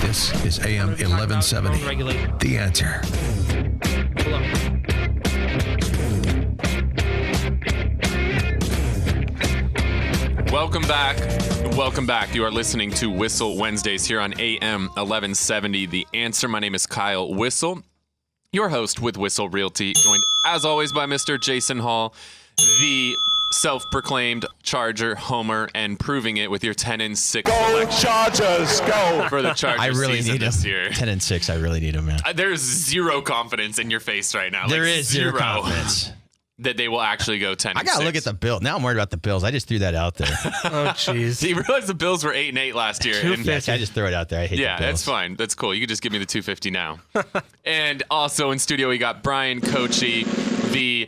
This is AM 1170. The Answer. Welcome back. Welcome back. You are listening to Whissel Wednesdays here on AM 1170. The Answer. My name is Kyle Whissel, your host with Whissel Realty, joined as always by Mr. Jason Hall, the self-proclaimed Charger homer, and proving it with your 10-6 Go Chargers, go! For the Chargers I really season need this him. year. 10-6, I really need him, man. There's zero confidence in your face right now. There like is zero confidence that they will actually go 10-6. I got to look at the Bills. Now I'm worried about the Bills. I just threw that out there. Oh, jeez. You realize the Bills were 8-8 last year. Yes, I just threw it out there. I hate the Bills. That's fine. That's cool. You can just give me the 250 now. And also in studio, we got Bryan Koci, the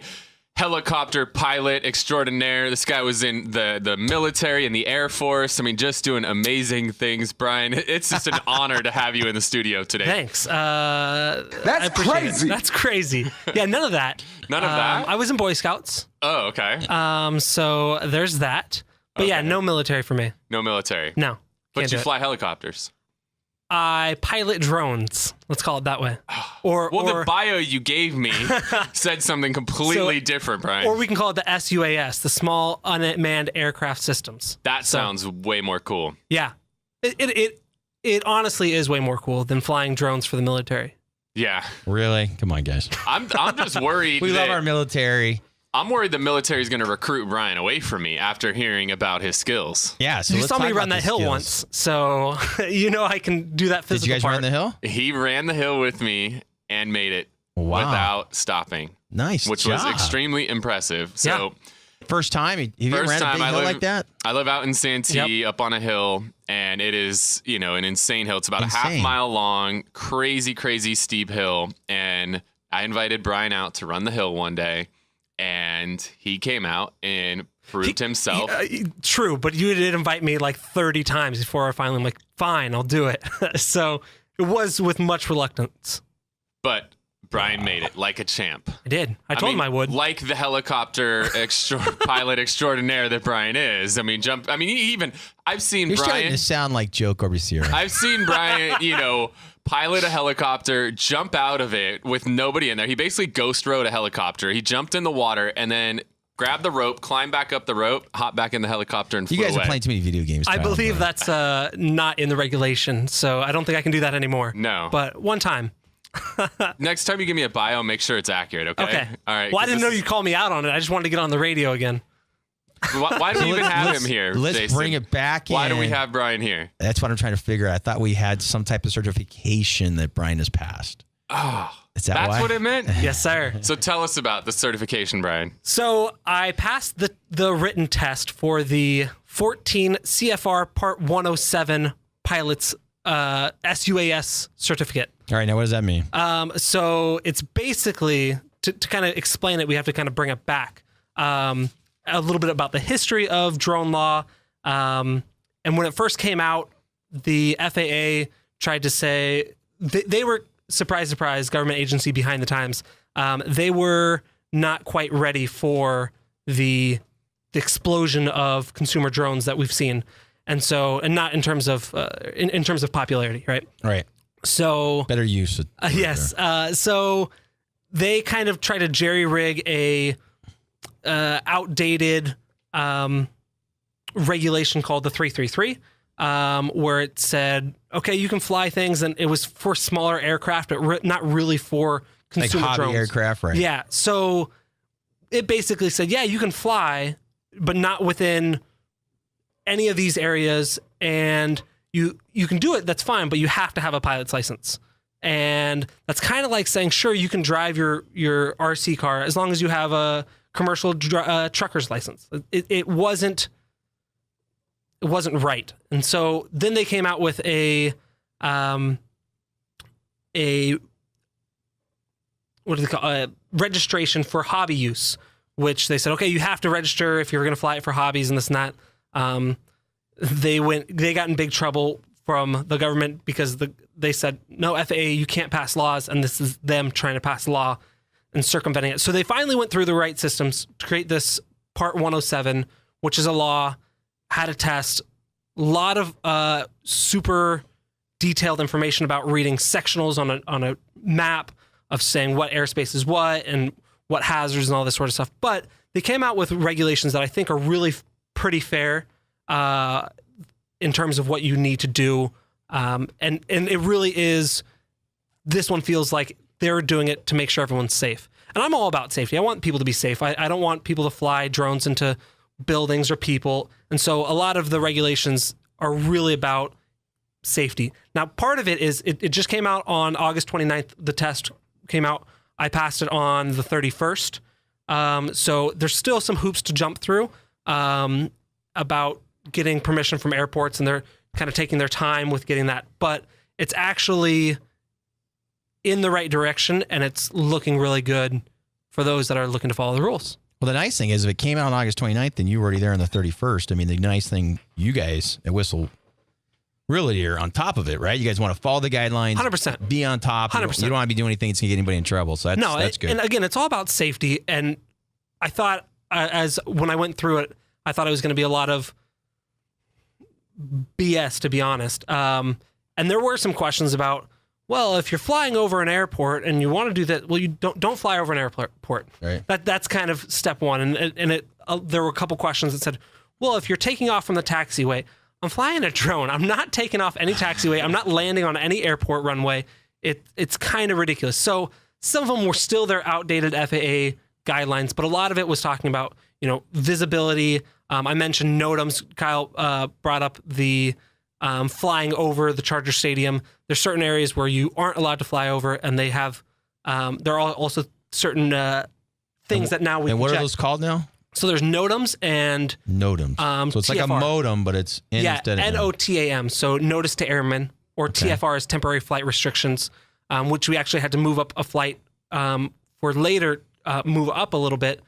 helicopter pilot extraordinaire. This guy was in the military and the Air Force. I mean, just doing amazing things. Bryan, it's just an honor to have you in the studio today. Thanks. That's crazy. That's crazy. Yeah, none of that. None of that? I was in Boy Scouts. Oh, okay. So there's that. But yeah, no military for me. No military. No. But can't you do it. fly helicopters. I pilot drones. Let's call it that way. The bio you gave me said something completely different, Bryan. Or we can call it the SUAS, the Small Unmanned Aircraft Systems. That sounds way more cool. Yeah. It honestly is way more cool than flying drones for the military. Yeah. Really? Come on, guys. I'm just worried. We love our military. I'm worried the military is going to recruit Bryan away from me after hearing about his skills. Yeah, so you let's saw talk me about run that the hill skills. once, so you know I can do that physical Did you guys part. run the hill? He ran the hill with me and made it without stopping. Nice Which job. was extremely impressive. So First time? Have you ever first ran a time big hill like that? I live out in Santee up on a hill, and it is, an insane hill. It's about a half mile long, crazy, crazy steep hill. And I invited Bryan out to run the hill one day, and he came out and proved himself. True, but you did invite me like 30 times before I finally like, fine, I'll do it. So it was with much reluctance. But Bryan made it like a champ. I did. I told him I would. Like the helicopter pilot extraordinaire that Bryan is. I mean, I've seen You're starting Bryan. to sound like Joe Corbisiero. I've seen Bryan, pilot a helicopter, jump out of it with nobody in there. He basically ghost rode a helicopter. He jumped in the water and then grabbed the rope, climbed back up the rope, hopped back in the helicopter, and flew You guys away. are playing too many video games. I Kyle, believe bro. that's not in the regulation, so I don't think I can do that anymore. No. But one time. Next time you give me a bio, make sure it's accurate, okay? Okay. All right. Well, I didn't know you'd call me out on it. I just wanted to get on the radio again. Why do we even have him here, Let's Jason? bring it back in. Why do we have Bryan here? That's what I'm trying to figure out. I thought we had some type of certification that Bryan has passed. Oh, Is that that's why? what it meant? Yes, sir. So tell us about the certification, Bryan. So I passed the written test for the 14 CFR Part 107 pilots SUAS certificate. All right, now what does that mean? So it's basically, to kind of explain it, we have to kind of bring it back. A little bit about the history of drone law. And when it first came out, the FAA tried to say, they were, surprise, surprise, government agency behind the times. They were not quite ready for the explosion of consumer drones that we've seen. And so, and not in terms of, in terms of popularity, right? Right. So Better use. yes. So they kind of try to jerry rig a outdated regulation called the 333, where it said, okay, you can fly things, and it was for smaller aircraft, but not really for consumer like hobby drones. aircraft, right? Yeah. So it basically said, yeah, you can fly, but not within any of these areas, and you can do it, that's fine, but you have to have a pilot's license. And that's kind of like saying, sure, you can drive your RC car as long as you have a commercial trucker's license. It wasn't right. And so then they came out with a what do they call a registration for hobby use, which they said, okay, you have to register if you're going to fly it for hobbies and this and that. They got in big trouble from the government because they said, no, FAA, you can't pass laws, and this is them trying to pass law and circumventing it. So they finally went through the right systems to create this Part 107, which is a law, had a test, a lot of super detailed information about reading sectionals on a map of saying what airspace is what and what hazards and all this sort of stuff. But they came out with regulations that I think are really pretty fair in terms of what you need to do. And it really is, this one feels like they're doing it to make sure everyone's safe. And I'm all about safety. I want people to be safe. I don't want people to fly drones into buildings or people. And so a lot of the regulations are really about safety. Now, part of it is it just came out on August 29th. The test came out. I passed it on the 31st. So there's still some hoops to jump through about getting permission from airports, and they're kind of taking their time with getting that. But it's actually in the right direction, and it's looking really good for those that are looking to follow the rules. Well, the nice thing is if it came out on August 29th and you were already there on the 31st, I mean, the nice thing, you guys at Whissel Realty are on top of it, right? You guys want to follow the guidelines, 100%. Be on top. 100%. You don't want to be doing anything that's going to get anybody in trouble. So that's good. And again, it's all about safety. And I thought, when I went through it, I thought it was going to be a lot of BS, to be honest. And there were some questions about, well, if you're flying over an airport and you want to do that, well, you don't fly over an airport. Right. That's kind of step one. And there were a couple questions that said, well, if you're taking off from the taxiway, I'm flying a drone. I'm not taking off any taxiway. I'm not landing on any airport runway. It's kind of ridiculous. So some of them were still their outdated FAA guidelines, but a lot of it was talking about, visibility. I mentioned NOTAMs. Kyle brought up the flying over the Charger Stadium. There's certain areas where you aren't allowed to fly over, and they have there are also certain things that now we and what can are those called now? So there's NOTAMs and NOTAMs. So it's TFR. like a modem, but it's instead of NOTAM. So notice to airmen, or TFR is temporary flight restrictions, which we actually had to move up a flight for later, move up a little bit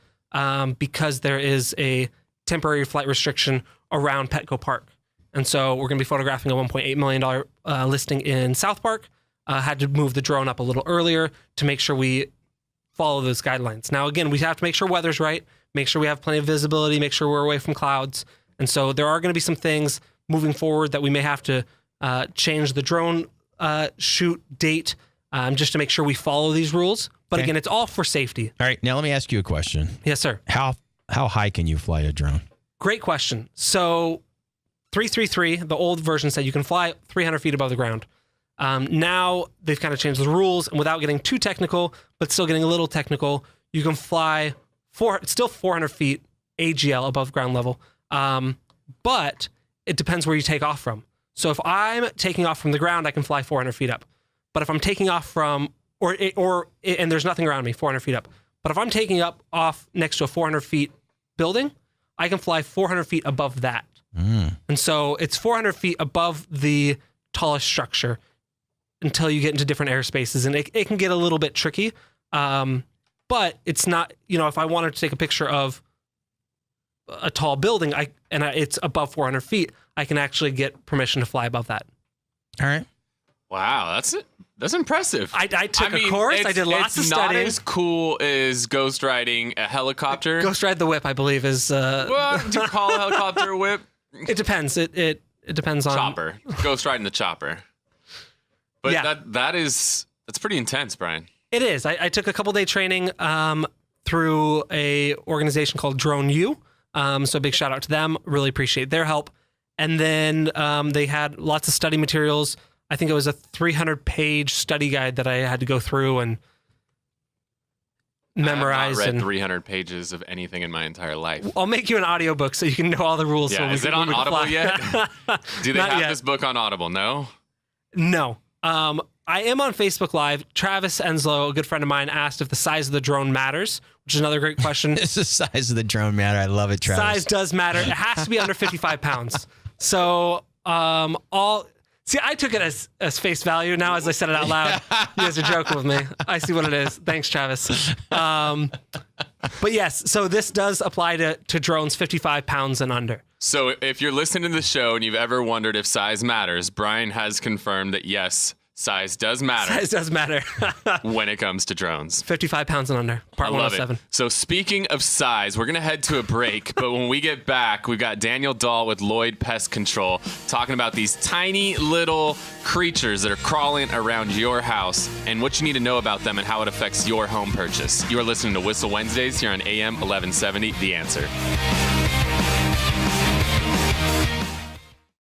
because there is a temporary flight restriction around Petco Park. And so we're going to be photographing a $1.8 million listing in South Park. Had to move the drone up a little earlier to make sure we follow those guidelines. Now, again, we have to make sure weather's right, make sure we have plenty of visibility, make sure we're away from clouds. And so there are going to be some things moving forward that we may have to change the drone shoot date just to make sure we follow these rules. But again, it's all for safety. All right. Now let me ask you a question. Yes, sir. How high can you fly a drone? Great question. So 333, the old version said you can fly 300 feet above the ground. Now they've kind of changed the rules, and without getting too technical, but still getting a little technical, you can fly still 400 feet AGL above ground level. But it depends where you take off from. So if I'm taking off from the ground, I can fly 400 feet up. But if I'm taking off from, and there's nothing around me, 400 feet up. But if I'm taking off next to a 400 feet building, I can fly 400 feet above that. And so it's 400 feet above the tallest structure until you get into different airspaces. And it can get a little bit tricky. But it's not, if I wanted to take a picture of a tall building it's above 400 feet, I can actually get permission to fly above that. All right. Wow, that's impressive. I took a course. I did lots of studying. It's not as cool as ghost riding a helicopter. Ghost ride the whip, I believe, is... What do you call a helicopter a whip? It depends. It depends on... Chopper. Ghost riding the chopper. But yeah. that's pretty intense, Brian. It is. I took a couple-day training through a organization called Drone U. So a big shout out to them. Really appreciate their help. And then they had lots of study materials. I think it was a 300-page study guide that I had to go through and memorize. I have not read 300 pages of anything in my entire life. I'll make you an audiobook so you can know all the rules. Yeah, is it on Audible yet? Do they have this book on Audible? No? No. I am on Facebook Live. Travis Enslow, a good friend of mine, asked if the size of the drone matters, which is another great question. Does the size of the drone matter? I love it, Travis. Size does matter. It has to be under 55 pounds. So I took it as face value. Now, as I said it out loud, you guys are joking with me. I see what it is. Thanks, Travis. But yes, so this does apply to drones 55 pounds and under. So if you're listening to the show and you've ever wondered if size matters, Brian has confirmed that yes, Size does matter. Size does matter. when it comes to drones. 55 pounds and under. Part I love 107. it. So speaking of size, we're going to head to a break. But when we get back, we've got Daniel Dahl with Lloyd Pest Control talking about these tiny little creatures that are crawling around your house and what you need to know about them and how it affects your home purchase. You are listening to Whissel Wednesdays here on AM 1170, The Answer.